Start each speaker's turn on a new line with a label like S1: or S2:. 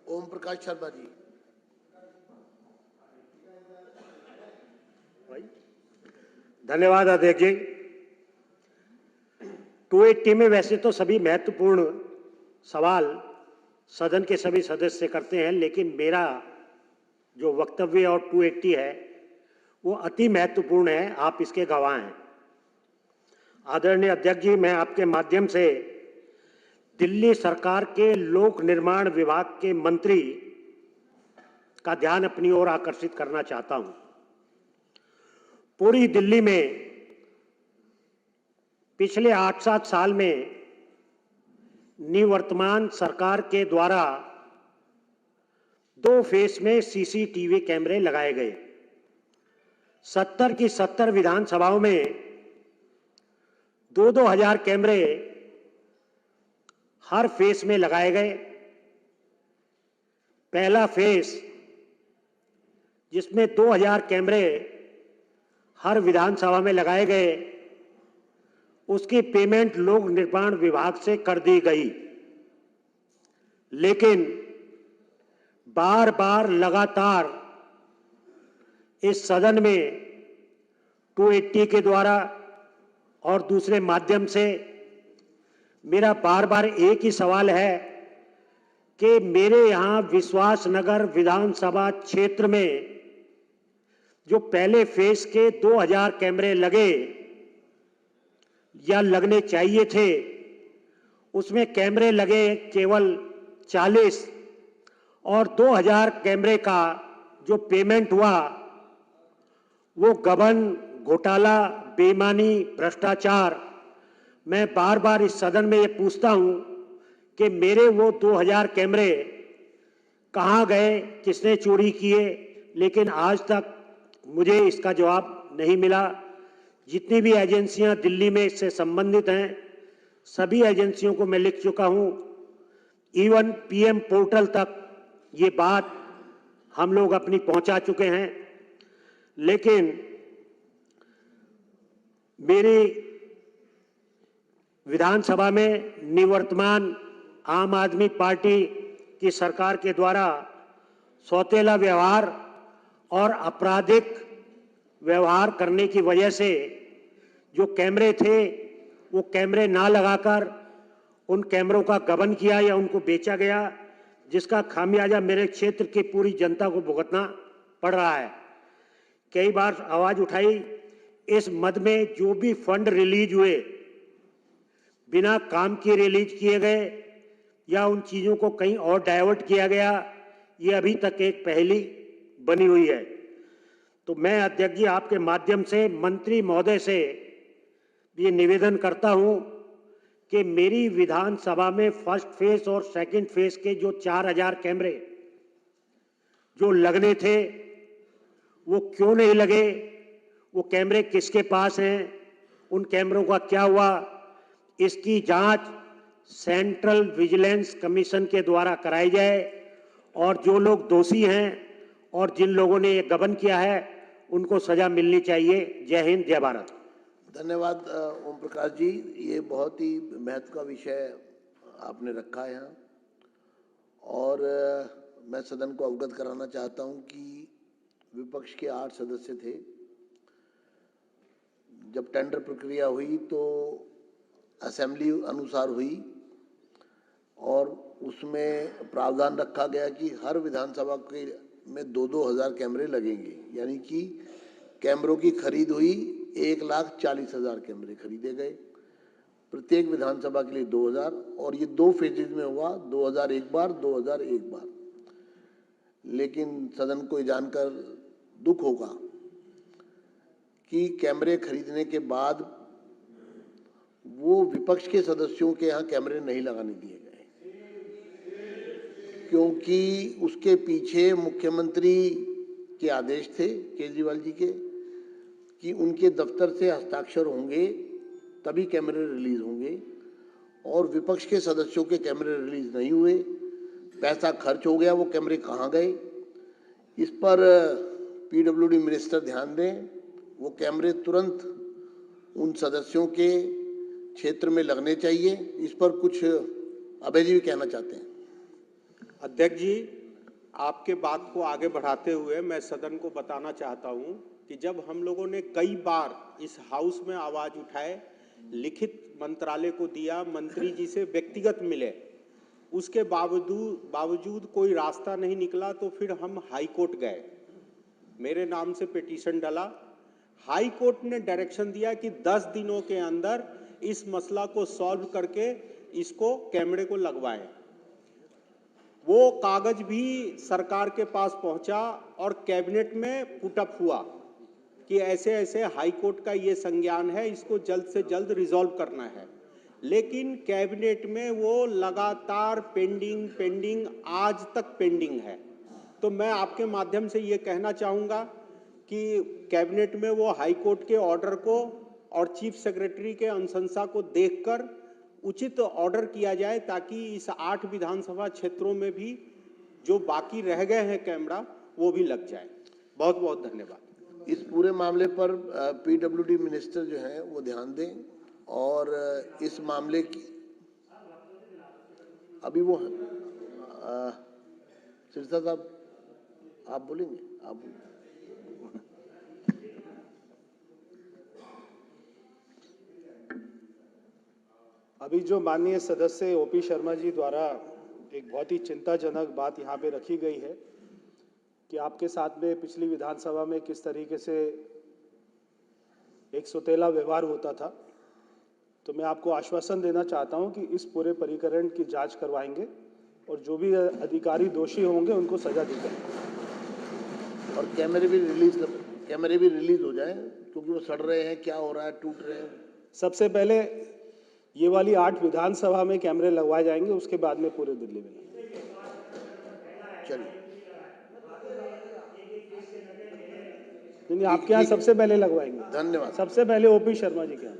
S1: ओम प्रकाश शर्मा जी।
S2: धन्यवाद अध्यक्ष जी। 280 में वैसे तो सभी महत्वपूर्ण सवाल सदन के सभी सदस्य करते हैं, लेकिन मेरा जो वक्तव्य और 280 है वो अति महत्वपूर्ण है, आप इसके गवाह हैं। आदरणीय अध्यक्ष जी, मैं आपके माध्यम से दिल्ली सरकार के लोक निर्माण विभाग के मंत्री का ध्यान अपनी ओर आकर्षित करना चाहता हूं। पूरी दिल्ली में पिछले 8-7 साल में निवर्तमान सरकार के द्वारा 2 फेस में सीसीटीवी कैमरे लगाए गए। 70 की 70 विधानसभाओं में 2-2 हजार कैमरे हर फेस में लगाए गए। पहला फेस जिसमें 2000 कैमरे हर विधानसभा में लगाए गए, उसकी पेमेंट लोक निर्माण विभाग से कर दी गई, लेकिन बार बार लगातार इस सदन में 280 के द्वारा और दूसरे माध्यम से मेरा बार बार एक ही सवाल है कि मेरे यहां विश्वासनगर विधानसभा क्षेत्र में जो पहले फेस के 2000 कैमरे लगे या लगने चाहिए थे, उसमें कैमरे लगे केवल 40 और 2000 कैमरे का जो पेमेंट हुआ वो गबन, घोटाला, बेईमानी, भ्रष्टाचार। मैं बार बार इस सदन में ये पूछता हूं कि मेरे वो 2000 कैमरे कहां गए, किसने चोरी किए, लेकिन आज तक मुझे इसका जवाब नहीं मिला। जितनी भी एजेंसियां दिल्ली में इससे संबंधित हैं, सभी एजेंसियों को मैं लिख चुका हूं। इवन पीएम पोर्टल तक ये बात हम लोग अपनी पहुंचा चुके हैं, लेकिन मेरी विधानसभा में निवर्तमान आम आदमी पार्टी की सरकार के द्वारा सौतेला व्यवहार और आपराधिक व्यवहार करने की वजह से जो कैमरे थे वो कैमरे ना लगाकर उन कैमरों का गबन किया या उनको बेचा गया, जिसका खामियाजा मेरे क्षेत्र की पूरी जनता को भुगतना पड़ रहा है। कई बार आवाज उठाई, इस मद में जो भी फंड रिलीज हुए बिना काम के रिलीज किए गए या उन चीजों को कहीं और डाइवर्ट किया गया, ये अभी तक एक पहेली बनी हुई है। तो मैं अध्यक्ष जी आपके माध्यम से मंत्री महोदय से ये निवेदन करता हूं कि मेरी विधानसभा में फर्स्ट फेज और सेकंड फेज के जो 4000 कैमरे जो लगने थे वो क्यों नहीं लगे, वो कैमरे किसके पास हैं, उन कैमरों का क्या हुआ, इसकी जांच सेंट्रल विजिलेंस कमीशन के द्वारा कराई जाए और जो लोग दोषी हैं और जिन लोगों ने ये गबन किया है उनको सजा मिलनी चाहिए। जय हिंद, जय भारत।
S1: धन्यवाद ओम प्रकाश जी, ये बहुत ही महत्व का विषय आपने रखा है यहाँ। और मैं सदन को अवगत कराना चाहता हूँ कि विपक्ष के 8 सदस्य थे। जब टेंडर प्रक्रिया हुई तो असेंबली अनुसार हुई और उसमें प्रावधान रखा गया कि हर विधानसभा के में 2-2 हजार कैमरे लगेंगे, यानी कि कैमरों की खरीद हुई। 1,40,000 कैमरे खरीदे गए, प्रत्येक विधानसभा के लिए 2000, और ये 2 फेजेज में हुआ, 2000 एक बार, 2000 एक बार। लेकिन सदन को जानकर दुख होगा कि कैमरे खरीदने के बाद वो विपक्ष के सदस्यों के यहाँ कैमरे नहीं लगाने दिए गए, क्योंकि उसके पीछे मुख्यमंत्री के आदेश थे केजरीवाल जी के कि उनके दफ्तर से हस्ताक्षर होंगे तभी कैमरे रिलीज होंगे, और विपक्ष के सदस्यों के कैमरे रिलीज नहीं हुए। पैसा खर्च हो गया, वो कैमरे कहाँ गए, इस पर पीडब्ल्यूडी मिनिस्टर ध्यान दें। वो कैमरे तुरंत उन सदस्यों के क्षेत्र में लगने चाहिए। इस पर कुछ अभय जी भी कहना चाहते हैं।
S3: अध्यक्ष जी, आपके बात को आगे बढ़ाते हुए मैं सदन को बताना चाहता हूं कि जब हम लोगों ने कई बार इस हाउस में आवाज उठाए, लिखित मंत्रालय को दिया, मंत्री जी से व्यक्तिगत मिले, उसके बावजूद कोई रास्ता नहीं निकला, तो फिर हम हाई कोर्ट गए, मेरे नाम से पिटीशन डला। हाई कोर्ट ने डायरेक्शन दिया कि 10 दिनों के अंदर इस मसला को सॉल्व करके इसको कैमरे को लगवाएं। वो कागज भी सरकार के पास पहुंचा और कैबिनेट में पुटअप हुआ कि ऐसे ऐसे हाई कोर्ट का ये संज्ञान है, इसको जल्द से जल्द रिजॉल्व करना है। लेकिन कैबिनेट में वो लगातार पेंडिंग आज तक पेंडिंग है। तो मैं आपके माध्यम से ये कहना चाहूँगा कि कैबिनेट में वो हाई कोर्ट के ऑर्डर को और चीफ सेक्रेटरी के अनुशंसा को देखकर उचित ऑर्डर किया जाए, ताकि इस 8 विधानसभा क्षेत्रों में भी जो बाकी रह गए हैं कैमरा, वो भी लग जाए। बहुत बहुत धन्यवाद।
S1: इस पूरे मामले पर पीडब्ल्यूडी मिनिस्टर जो हैं वो ध्यान दें, और इस मामले की अभी वो सिरसा साहब आप बोलेंगे, आप
S4: अभी जो माननीय सदस्य ओपी शर्मा जी द्वारा एक बहुत ही चिंताजनक बात यहाँ पे रखी गई है कि आपके साथ में पिछली विधानसभा में किस तरीके से एक सौतेला व्यवहार होता था, तो मैं आपको आश्वासन देना चाहता हूँ कि इस पूरे प्रकरण की जांच करवाएंगे और जो भी अधिकारी दोषी होंगे उनको सजा दी जाएगी।
S1: और कैमरे भी रिलीज हो जाएं, क्योंकि वो सड़ रहे हैं, क्या हो रहा है, टूट रहे हैं।
S4: सबसे पहले ये वाली 8 विधानसभा में कैमरे लगवाए जाएंगे, उसके बाद में पूरे दिल्ली में।
S1: चलिए,
S4: आपके यहाँ सबसे पहले लगवाएंगे।
S1: धन्यवाद।
S4: सबसे पहले ओपी शर्मा जी के यहाँ।